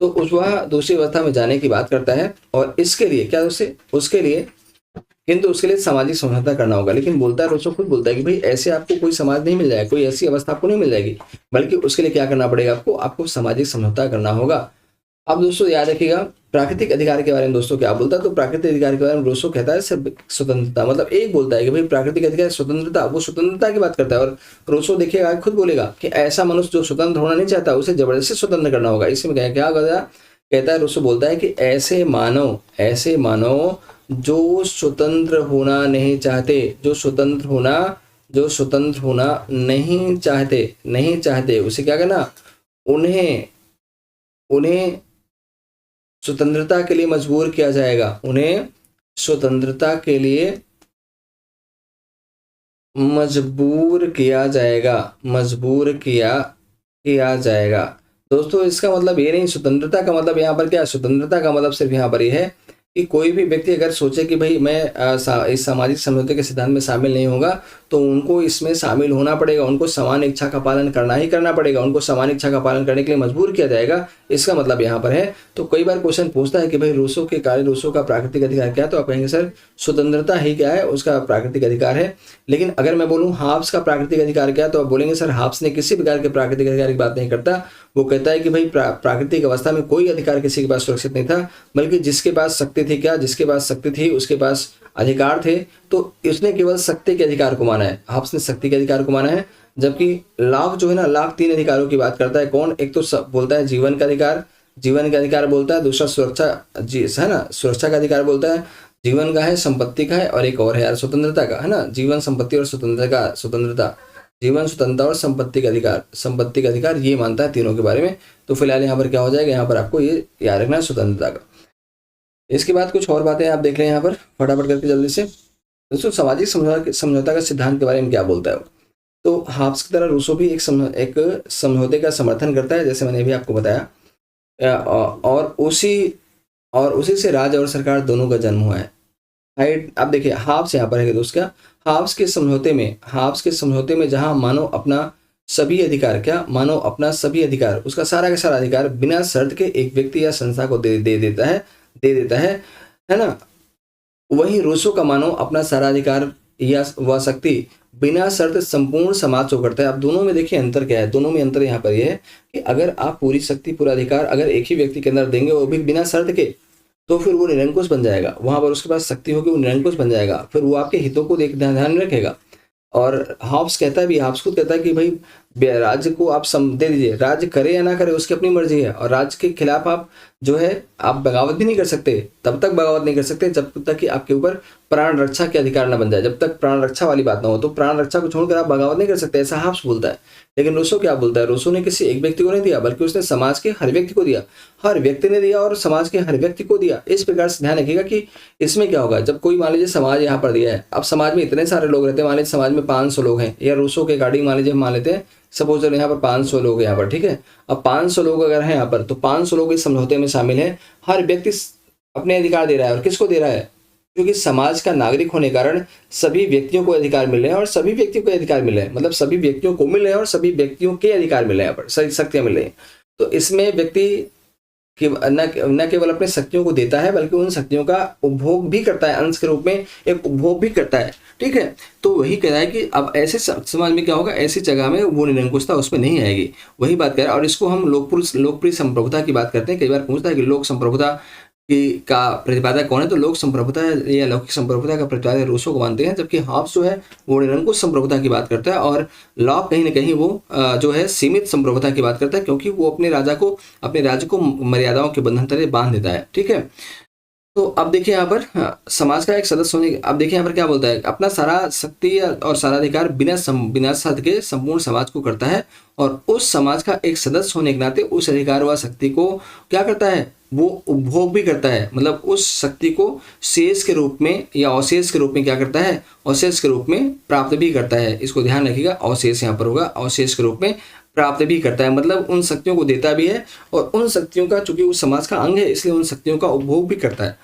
तो वह दूसरी अवस्था में जाने की बात करता है, और इसके लिए क्या, उसके लिए सामाजिक समझौता करना होगा। लेकिन बोलता है, रूसो खुद बोलता है कि भाई ऐसे आपको कोई समाज नहीं मिल जाएगा, कोई ऐसी अवस्था आपको नहीं मिल जाएगी, बल्कि उसके लिए क्या करना पड़ेगा, आपको सामाजिक समझौता करना होगा। अब दोस्तों याद रखिएगा, प्राकृतिक अधिकार के बारे में दोस्तों क्या बोलता है, तो प्राकृतिक अधिकार के बारे में रूसो कहता है स्वतंत्रता, मतलब एक बोलता है कि भाई प्राकृतिक अधिकार स्वतंत्रता, वो स्वतंत्रता की बात करता है। और रूसो देखिएगा खुद बोलेगा कि ऐसा मनुष्य जो स्वतंत्र होना नहीं चाहता उसे जबरदस्ती स्वतंत्र करना होगा। इसमें क्या कहता है, रूसो बोलता है कि ऐसे मानव जो स्वतंत्र होना नहीं चाहते, जो स्वतंत्र होना नहीं चाहते उसे क्या करना, उन्हें स्वतंत्रता के लिए मजबूर किया जाएगा, उन्हें स्वतंत्रता के लिए मजबूर किया जाएगा। दोस्तों इसका मतलब ये नहीं, स्वतंत्रता का मतलब यहाँ पर क्या है, स्वतंत्रता का मतलब सिर्फ यहाँ पर ये है कि कोई भी व्यक्ति अगर सोचे कि भाई मैं इस सामाजिक समझौते के सिद्धांत में शामिल नहीं होगा, तो उनको इसमें शामिल होना पड़ेगा, उनको समान इच्छा का पालन करना ही करना पड़ेगा, उनको समान इच्छा का पालन करने के लिए मजबूर किया जाएगा, इसका मतलब यहाँ पर है। तो कई बार क्वेश्चन पूछता है कि भाई रूसो का प्राकृतिक अधिकार क्या है, तो आप कहेंगे सर स्वतंत्रता ही क्या है, उसका प्राकृतिक अधिकार है। लेकिन अगर मैं बोलूँ हाब्स का प्राकृतिक अधिकार क्या है, तो आप बोलेंगे सर हाब्स ने किसी प्रकार के प्राकृतिक अधिकार की बात नहीं करता। वो कहता है कि भाई प्राकृतिक अवस्था में कोई अधिकार किसी के पास सुरक्षित नहीं था, बल्कि जिसके पास शक्ति थी, जिसके पास शक्ति थी उसके पास अधिकार थे, तो उसने केवल शक्ति के अधिकार को माना है, हाब्स ने शक्ति के अधिकार को माना है। जबकि लॉक जो है ना, लॉक 3 अधिकारों की बात करता है। कौन, एक तो बोलता है जीवन का अधिकार बोलता है, दूसरा सुरक्षा है ना, सुरक्षा का अधिकार बोलता है, जीवन का है, संपत्ति का है, और एक और है यार स्वतंत्रता का, है ना, जीवन, संपत्ति और स्वतंत्रता, जीवन, स्वतंत्रता और संपत्ति का अधिकार ये मानता है तीनों के बारे में। तो फिलहाल यहाँ पर क्या हो जाएगा, यहाँ पर आपको ये याद रखना है स्वतंत्रता का। इसके बाद कुछ और बातें आप देख लें यहाँ पर फटाफट करके जल्दी से। दोस्तों सामाजिक समझौता का सिद्धांत के बारे में क्या बोलता है वो, तो हाब्स की तरह रूसो भी एक समझौते का समर्थन करता है, जैसे मैंने अभी आपको बताया, और उसी से राज्य और सरकार दोनों का जन्म हुआ है। राइट, अब देखिए हाब्स यहाँ पर है दोस्त, क्या हाब्स के समझौते में जहां मानव अपना सभी अधिकार उसका सारा का सारा अधिकार बिना शर्त के एक व्यक्ति या संस्था को दे देता है ना, वहीं रूसो का मानव अपना सारा अधिकार या वह शक्ति बिना शर्त संपूर्ण समाज को करता है। अब दोनों में देखिए अंतर क्या है, दोनों में अंतर यहाँ पर यह है कि अगर आप पूरी शक्ति पूरा अधिकार अगर एक ही व्यक्ति के अंदर देंगे, वो भी बिना शर्त के, तो फिर वो निरंकुश बन जाएगा, वहां पर उसके पास शक्ति होगी, वो निरंकुश बन जाएगा, फिर वो आपके हितों को ध्यान में रखेगा। और हाब्स खुद कहता है कि भाई राज्य को आप दे दीजिए, राज्य करे या ना करे उसकी अपनी मर्जी है, और राज्य के खिलाफ आप जो है आप बगावत भी नहीं कर सकते, तब तक बगावत नहीं कर सकते जब तक कि आपके ऊपर प्राण रक्षा के अधिकार ना बन जाए, जब तक प्राण रक्षा वाली बात ना हो, तो प्राण रक्षा को छोड़कर आप बगावत नहीं कर सकते, ऐसा हाब्स बोलता है। लेकिन रूसो क्या बोलता है, रूसो ने किसी एक व्यक्ति को नहीं दिया, बल्कि उसने समाज के हर व्यक्ति को दिया, हर व्यक्ति ने दिया और समाज के हर व्यक्ति को दिया। इस प्रकार से ध्यान रखिएगा कि इसमें क्या होगा, जब कोई मान लीजिए समाज यहाँ पर दिया है, अब समाज में इतने सारे लोग रहते हैं, मान लीजिए समाज में 500 लोग हैं, या रूसो के अकॉर्डिंग मान लीजिए मान लेते हैं, सपोज यहाँ पर 500 लोग यहाँ पर, ठीक है। अब 500 लोग अगर हैं यहाँ पर, तो 500 लोग इस समझौते में शामिल हैं, हर व्यक्ति अपने अधिकार दे रहा है, और किसको दे रहा है, क्योंकि समाज का नागरिक होने के कारण सभी व्यक्तियों को अधिकार मिल रहे हैं, और सभी व्यक्तियों को अधिकार मिल रहे हैं, मतलब सभी व्यक्तियों को मिल रहे हैं और सभी व्यक्तियों के अधिकार मिल रहे हैं, यहाँ पर शक्तियां मिल रही हैं। तो इसमें व्यक्ति कि न केवल अपने शक्तियों को देता है, बल्कि उन शक्तियों का उपभोग भी करता है, अंश के रूप में एक उपभोग भी करता है, ठीक है। तो वही कह रहा है कि अब ऐसे समाज में क्या होगा, ऐसी जगह में वो निरंकुशता उसमें नहीं आएगी, वही बात कर रहा है। और इसको हम लोकप्रिय संप्रभुता की बात करते हैं। कई बार पूछता है कि लोक संप्रभुता का प्रतिपादक कौन है, तो लोक संप्रभुता या लौकिक संप्रभुता का प्रतिपादक रूसो को मानते हैं, जबकि हाब्स जो है वो निरंकुश संप्रभुता की बात करता है, और लॉक कहीं ना कहीं वो जो है सीमित संप्रभुता की बात करता है, क्योंकि वो अपने राज्य को मर्यादाओं के बंधन तले बांध देता है, ठीक है। तो अब देखिए यहाँ पर समाज का एक सदस्य होने, अब देखिए यहाँ पर क्या बोलता है, अपना सारा शक्ति और सारा अधिकार बिना शर्त के संपूर्ण समाज को करता है, और उस समाज का एक सदस्य होने के नाते उस अधिकार व शक्ति को क्या करता है, वो उपभोग भी करता है, मतलब उस शक्ति को शेष के रूप में या अवशेष के रूप में क्या करता है, अवशेष के रूप में प्राप्त भी करता है। इसको ध्यान रखिएगा, अवशेष यहाँ पर होगा, अवशेष के रूप में प्राप्त भी करता है, मतलब उन शक्तियों को देता भी है, और उन शक्तियों का, चूंकि उस समाज का अंग है, इसलिए उन शक्तियों का उपभोग भी करता है।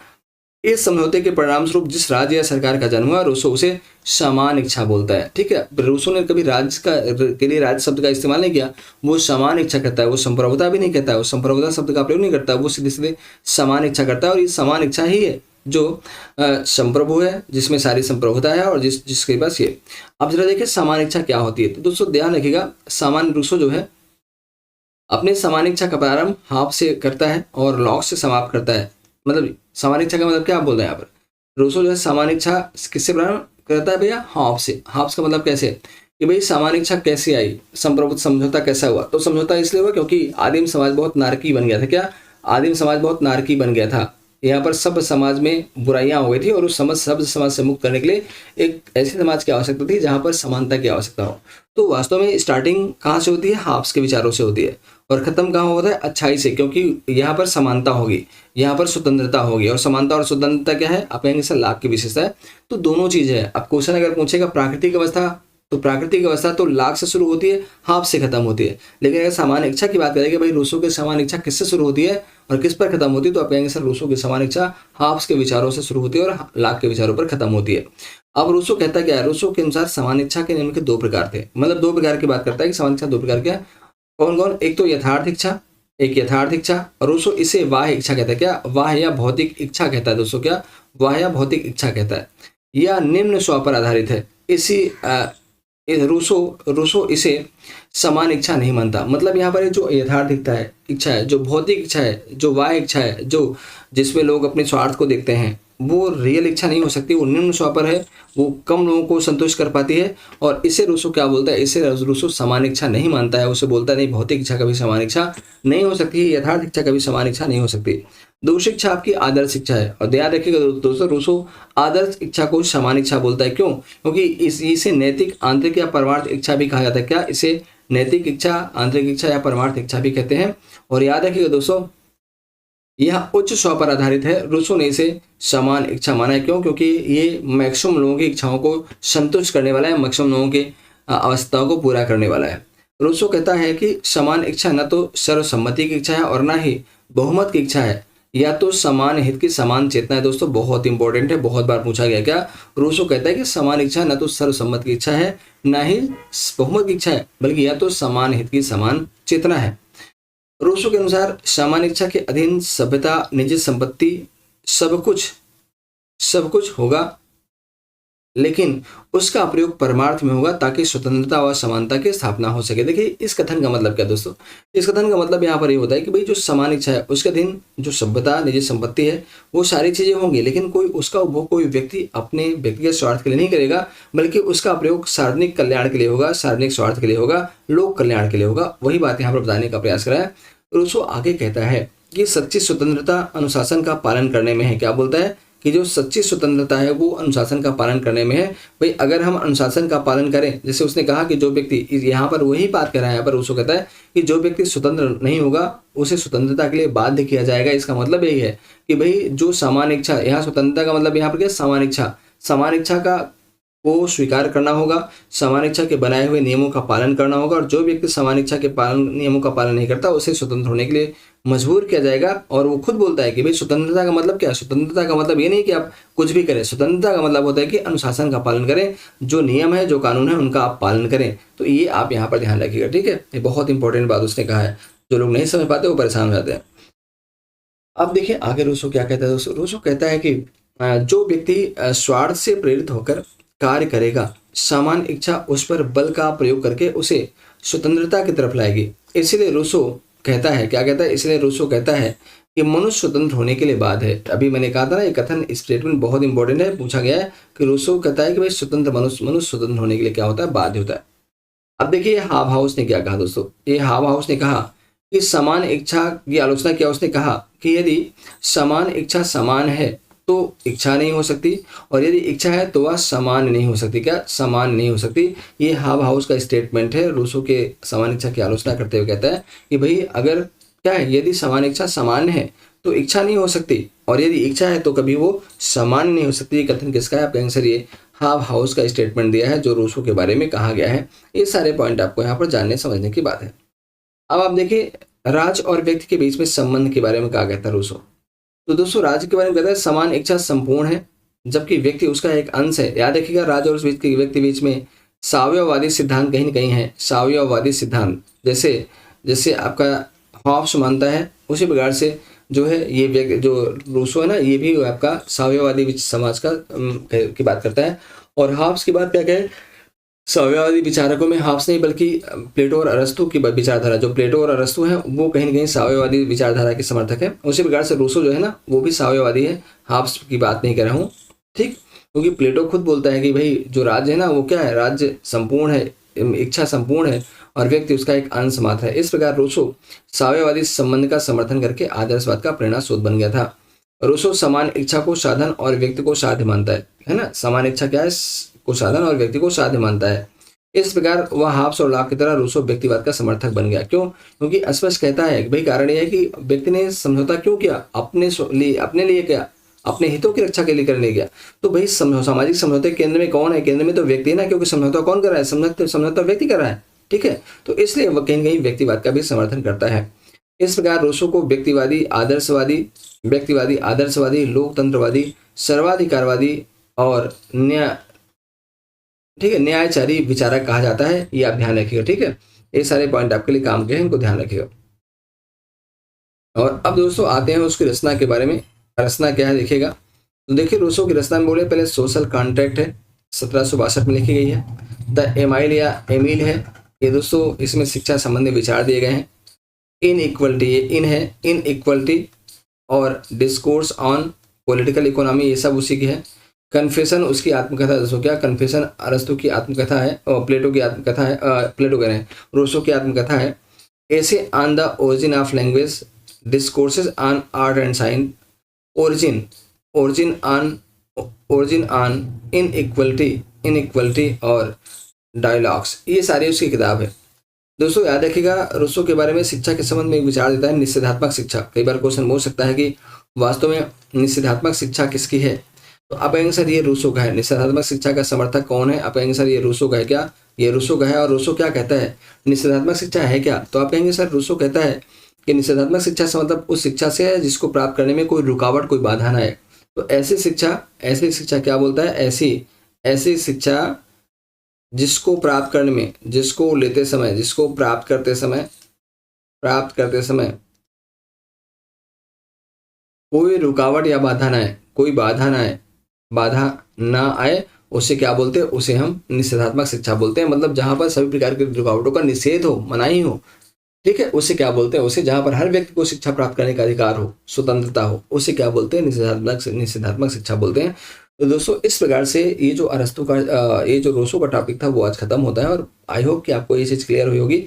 इस समझौते के परिणाम स्वरूप जिस राज्य या सरकार का जन्म हुआ, रूसो उसे समान इच्छा बोलता है, ठीक है। रूसो ने कभी राज्य के लिए राज्य शब्द का इस्तेमाल नहीं किया, वो समान इच्छा करता है, वो संप्रभुता भी नहीं कहता है, वो संप्रभुता शब्द का प्रयोग नहीं करता, वो सीधे सीधे समान इच्छा करता है, और ये समान इच्छा ही है जो संप्रभु है, जिसमें सारी संप्रभुता है, और जिसके पास ये। अब जरा देखिए समान इच्छा क्या होती है, तो दोस्तों ध्यान रखिएगा, सामान्य रूसो जो है अपने समान इच्छा का प्रारंभ हाफ से करता है और लॉग से समाप्त करता है। मतलब समान इच्छा का मतलब क्या आप बोल रहे हैं यहाँ पर? रूसो जो है समान इच्छा किससे प्रारंभ करता है भैया? हाफ से। हाफ का मतलब कैसे कि भाई समान इच्छा कैसे आई, संप्रभुत्व समझौता कैसा हुआ? तो समझौता इसलिए हुआ क्योंकि आदिम समाज बहुत नारकी बन गया था। क्या? आदिम समाज बहुत नारकी बन गया था। यहाँ पर सब समाज में बुराइयां हो गई थी और उस सब समाज से मुक्त करने के लिए एक ऐसे समाज की आवश्यकता थी जहां पर समानता की आवश्यकता हो। तो वास्तव में स्टार्टिंग कहाँ से होती है? हाफ्स के विचारों से होती है। और खत्म कहाँ होता है? अच्छाई से, क्योंकि यहाँ पर समानता होगी, यहाँ पर स्वतंत्रता होगी। और समानता और स्वतंत्रता क्या है? आप कहेंगे सर लाभ की विशेषता है। तो दोनों चीजें है। अब क्वेश्चन अगर पूछेगा प्राकृतिक अवस्था, तो प्राकृतिक अवस्था तो लाख से शुरू होती है, हाफ से खत्म होती है। लेकिन अगर समान इच्छा की बात करें कि भाई रूसो की समान इच्छा किससे शुरू होती है और किस पर खत्म होती है, तो आप कहेंगे सर रूसो की समान इच्छा हाफ्स के विचारों से शुरू होती है और लाख के विचारों पर खत्म होती है। अब रूसो कहता क्या है? रूसो के अनुसार समान इच्छा के निम्न के दो प्रकार थे। मतलब दो प्रकार की बात करता है कि समान इच्छा दो प्रकार क्या? कौन कौन? एक तो यथार्थ इच्छा, एक यथार्थ इच्छा। और रूसो इसे वाह्य इच्छा कहता है। क्या? वाह्य या भौतिक इच्छा कहता है दोस्तों। क्या? वाह्य या भौतिक इच्छा कहता है। यह निम्न स्व पर आधारित है। रूसो इसे समान इच्छा नहीं मानता। मतलब यहाँ पर जो यथार्थ इच्छा है, जो भौतिक इच्छा है, जो वाह्य इच्छा है, जो जिसमें लोग अपने स्वार्थ को देखते हैं, वो रियल इच्छा नहीं हो सकती। वो निम्न स्व पर है, वो कम लोगों को संतुष्ट कर पाती है। और इसे रूसो क्या बोलता है? इसे रूसो समान इच्छा नहीं मानता है। उसे बोलता है नहीं, भौतिक इच्छा कभी समान इच्छा नहीं हो सकती, यथार्थ इच्छा कभी समान इच्छा नहीं हो सकती। दूसरी इच्छा आपकी आदर्श इच्छा है। और ध्यान रखिएगा दोस्तों, रूसो आदर्श इच्छा को समान इच्छा बोलता है। क्यों? क्योंकि इसे नैतिक आंतरिक या परमार्थ इच्छा भी कहा जाता है। क्या? इसे नैतिक इच्छा, आंतरिक इच्छा या परमार्थ इच्छा भी कहते हैं। और याद रखिएगा दोस्तों, यह उच्च स्व पर आधारित है। रूसो ने इसे समान इच्छा माना है। क्यों? क्योंकि ये मैक्सिमम लोगों की इच्छाओं को संतुष्ट करने वाला है, मैक्सिमम लोगों की आवश्यकताओं को पूरा करने वाला है। रूसो कहता है कि समान इच्छा न तो सर्वसम्मति की इच्छा है और न ही बहुमत की इच्छा है, या तो समान हित की समान चेतना है। दोस्तों बहुत इंपॉर्टेंट है, बहुत बार पूछा गया। क्या? रूसो कहता है कि समान इच्छा न तो सर्वसम्मत की इच्छा है, न ही बहुमत की इच्छा है, बल्कि या तो समान हित की समान चेतना है। रूसो के अनुसार समान इच्छा के अधीन सभ्यता, निजी संपत्ति, सब कुछ होगा, लेकिन उसका प्रयोग परमार्थ में होगा ताकि स्वतंत्रता और समानता की स्थापना हो सके। देखिए इस कथन का मतलब क्या दोस्तों? इस कथन का मतलब यहाँ पर ये होता है कि भाई जो समान इच्छा है उसके अधीन जो सभ्यता, निजी संपत्ति है, वो सारी चीजें होंगी, लेकिन कोई उसका उपभोग कोई व्यक्ति अपने व्यक्तिगत स्वार्थ के लिए नहीं करेगा, बल्कि उसका प्रयोग सार्वजनिक कल्याण के लिए होगा, सार्वजनिक स्वार्थ के लिए होगा, लोक कल्याण के लिए होगा। वही बात यहाँ पर बताने का प्रयास करा है। रूसो आगे कहता है कि सच्ची स्वतंत्रता अनुशासन का पालन करने में है। क्या बोलता है? कि जो सच्ची स्वतंत्रता है वो अनुशासन का पालन करने में है। भाई अगर हम अनुशासन का पालन करें, जैसे उसने कहा कि जो व्यक्ति, यहाँ पर वही बात कर रहा है, यहाँ पर उसको कहता है कि जो व्यक्ति स्वतंत्र नहीं होगा उसे स्वतंत्रता के लिए बाध्य किया जाएगा। इसका मतलब यही है कि भाई जो समान इच्छा, यहाँ स्वतंत्रता का मतलब यहाँ पर क्या? समान इच्छा का को स्वीकार करना होगा, समान इच्छा के बनाए हुए नियमों का पालन करना होगा। और जो व्यक्ति समान इच्छा के नियमों का पालन नहीं करता उसे स्वतंत्र होने के लिए मजबूर किया जाएगा। और वो खुद बोलता है कि भाई स्वतंत्रता का मतलब क्या है? स्वतंत्रता का मतलब ये नहीं कि आप कुछ भी करें, स्वतंत्रता का मतलब होता है कि अनुशासन का पालन करें, जो नियम है, जो कानून है, उनका आप पालन करें। तो ये आप यहाँ पर ध्यान रखिएगा, ठीक है? ये बहुत इंपॉर्टेंट बात उसने कहा है। जो लोग नहीं समझ पाते वो परेशान हो जाते हैं। अब देखिए आगे रूसो क्या कहता है दोस्तों। रूसो कहता है कि जो व्यक्ति स्वार्थ से प्रेरित होकर कार्य करेगा, समान इच्छा उस पर बल का प्रयोग करके उसे स्वतंत्रता की तरफ लाएगी। इसलिए रूसो कहता है, क्या कहता है? इसलिए रूसो कहता है कि मनुष्य स्वतंत्र होने के लिए बाध्य है। अभी मैंने कहा था ना, ये कथन स्टेटमेंट बहुत इंपॉर्टेंट है, पूछा गया है कि रूसो कहता है कि भाई स्वतंत्र मनुष्य स्वतंत्र होने के लिए क्या होता है? बाध्य होता है। अब देखिए हाव हाउस ने क्या कहा दोस्तों। ये हाव हाउस ने कहा कि समान इच्छा की आलोचना किया। उसने कहा कि यदि समान इच्छा समान है तो इच्छा नहीं हो सकती, और यदि इच्छा है तो वह समान नहीं हो सकती। क्या? समान नहीं हो सकती। ये हाव हाउस का स्टेटमेंट है। रूसो के समान इच्छा की आलोचना करते हुए कहता है कि भाई अगर क्या है, यदि समान इच्छा समान है तो इच्छा नहीं हो सकती, और यदि इच्छा है तो कभी वो समान नहीं हो सकती। ये कथन किसका है? आपका आंसर ये हाव हाउस का स्टेटमेंट दिया है जो रूसो के बारे में कहा गया है। ये सारे पॉइंट आपको यहाँ पर जानने समझने की बात है। अब आप देखिए राज और व्यक्ति के बीच में संबंध के बारे में क्या कहता है रूसो। तो दोस्तों राज्य के बारे में कहता है समान इच्छा संपूर्ण है, जबकि व्यक्ति उसका एक अंश है। याद रखिएगा राज्य और व्यक्ति बीच में सावयववादी सिद्धांत कहीं न कहीं है। सावयववादी सिद्धांत जैसे जैसे आपका हॉब्स मानता है, उसी प्रकार से जो है ये जो रूसो है ना, ये भी आपका सावयववादी समाज का की बात करता है। और हॉब्स की बात क्या कहे साम्यवादी विचारकों में हाब्स नहीं बल्कि प्लेटो और अरस्तु की विचारधारा, जो प्लेटो और अरस्तु हैं वो कहीं न कहीं साम्यवादी विचारधारा के समर्थक हैं। उसी प्रकार से रूसो जो है ना वो भी साम्यवादी है, हाब्स की बात नहीं कर रहा हूँ, ठीक। क्योंकि प्लेटो खुद बोलता है कि भाई जो राज्य है ना वो क्या है, राज्य संपूर्ण है, इच्छा संपूर्ण है और व्यक्ति उसका एक अंश मात्र है। इस प्रकार रूसो साम्यवादी संबंध का समर्थन करके आदर्शवाद का प्रेरणा स्रोत बन गया था। रूसो समान इच्छा को साधन और व्यक्ति को साध्य मानता है ना, समान इच्छा क्या है को साधन और व्यक्ति को साध्य मानता है। इस प्रकार वह हाब्स और लॉक की तरह रूसो व्यक्तिवाद का समर्थक बन गया। क्यों? क्योंकि स्पष्ट कहता है कि भाई कारण यह है कि व्यक्ति ने समझौता क्यों किया, अपने लिए क्या, अपने हितों की रक्षा के लिए करने गया। तो भाई सामाजिक समझौते के केंद्र में कौन है? केंद्र में तो व्यक्ति है ना, क्योंकि समझौता कौन कर रहा है? समझौता व्यक्ति कर रहा है, ठीक है। तो इसलिए वह कहीं कहीं व्यक्तिवाद का भी समर्थन करता है। इस प्रकार रूसो को व्यक्तिवादी, आदर्शवादी, लोकतंत्रवादी, सर्वाधिकारवादी और न्यायचारी विचारक कहा जाता है। ये आप ध्यान रखिएगा, ठीक है। ये सारे पॉइंट आपके लिए काम के हैं, इनको ध्यान रखिएगा। और अब दोस्तों आते हैं उसकी रचना के बारे में। रचना क्या है देखिएगा। तो देखिए रूसो की रचना में बोले पहले सोशल कॉन्ट्रैक्ट है, 1762 में लिखी गई है। द एमाइल या एमिल है, ये दोस्तों इसमें शिक्षा संबंधी विचार दिए गए हैं। इनइक्वलिटी, ये इन है, इनइक्वलिटी और डिस्कोर्स ऑन पॉलिटिकल इकोनॉमी, ये सब उसी की है। कन्फेशन उसकी आत्मकथा, दोस्तों क्या कन्फेशन अरस्तु की आत्मकथा है और प्लेटो की आत्मकथा है, प्लेटो कह रहे हैं, रूसो की आत्मकथा है। ऐसे on the origin of language, discourses on art and science, origin on inequality और डायलॉग्स, ये सारी उसकी किताब है। दोस्तों याद रखिएगा रूसो के बारे में शिक्षा के संबंध में एक विचार देता है निषेधात्मक शिक्षा। कई बार क्वेश्चन पूछ सकता है कि वास्तव में निषेधात्मक शिक्षा किसकी है, तो आप कहेंगे सर ये रूसो का है। निषेधात्मक शिक्षा का समर्थक कौन है? आप कहेंगे सर ये रूसो का है। क्या ये रूसो का है? और रूसो क्या कहता है, निषेधात्मक शिक्षा है क्या? तो आप कहेंगे सर रूसो कहता है कि निषेधात्मक शिक्षा से मतलब उस शिक्षा से है जिसको प्राप्त करने में कोई रुकावट, कोई बाधा ना आए। तो ऐसी शिक्षा क्या बोलता है? ऐसी शिक्षा जिसको प्राप्त करने में, जिसको लेते समय, जिसको प्राप्त करते समय कोई रुकावट या बाधा ना आए, कोई बाधा ना आए, उसे क्या बोलते हैं? उसे हम निषेधात्मक शिक्षा बोलते हैं। मतलब जहां पर सभी प्रकार की रुकावटों का निषेध हो, मनाही हो, ठीक है, उसे क्या बोलते हैं? उसे जहां पर हर व्यक्ति को शिक्षा प्राप्त करने का अधिकार हो, स्वतंत्रता हो, उसे क्या बोलते हैं? निषेधात्मक शिक्षा बोलते हैं। तो दोस्तों इस प्रकार से ये जो अरस्तु का ये जो रूसो का टॉपिक था वो आज खत्म होता है और आई होप कि आपको ये चीज़ क्लियर हुई होगी।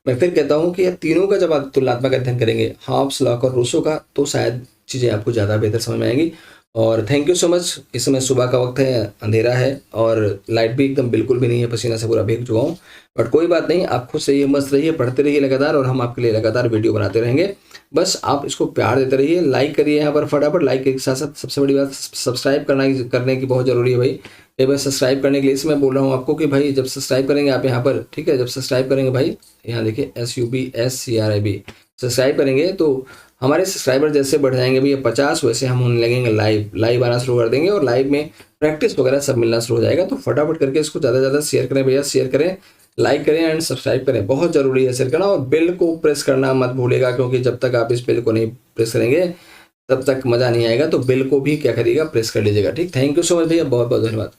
मैं फिर कहता हूँ कि ये तीनों का जब आप तुलनात्मक अध्ययन करेंगे, हॉब्स, लॉक और रूसो का, तो शायद चीज़ें आपको ज़्यादा बेहतर समझ में आएंगी। और थैंक यू सो मच। इस समय सुबह का वक्त है, अंधेरा है और लाइट भी एकदम बिल्कुल भी नहीं है, पसीना से पूरा भीग चुका हूँ। बट कोई बात नहीं, आप खुश रहिए, मस्त रहिए, पढ़ते रहिए लगातार और हम आपके लिए लगातार वीडियो बनाते रहेंगे। बस आप इसको प्यार देते रहिए, लाइक करिए यहाँ पर फटाफट। लाइक के साथ साथ सबसे बड़ी बात सब्सक्राइब करने की बहुत ज़रूरी है भाई। एक बार सब्सक्राइब करने के लिए इसमें बोल रहा हूँ आपको कि भाई जब सब्सक्राइब करेंगे आप यहाँ पर, ठीक है, जब सब्सक्राइब करेंगे भाई, यहाँ देखिए SUBSCRIB, सब्सक्राइब करेंगे तो हमारे सब्सक्राइबर जैसे बढ़ जाएंगे भैया 50, वैसे हम होने लगेंगे लाइव आना शुरू कर देंगे और लाइव में प्रैक्टिस वगैरह सब मिलना शुरू हो जाएगा। तो फटाफट करके इसको ज़्यादा से ज़्यादा शेयर करें भैया, शेयर करें, लाइक करें एंड सब्सक्राइब करें। बहुत ज़रूरी है शेयर करना और बेल को प्रेस करना मत भूलेगा, क्योंकि जब तक आप इस बेल को नहीं प्रेस करेंगे तब तक मज़ा नहीं आएगा। तो बेल को भी क्या करिएगा, प्रेस कर लीजिएगा, ठीक। थैंक यू सो मच भैया, बहुत बहुत धन्यवाद।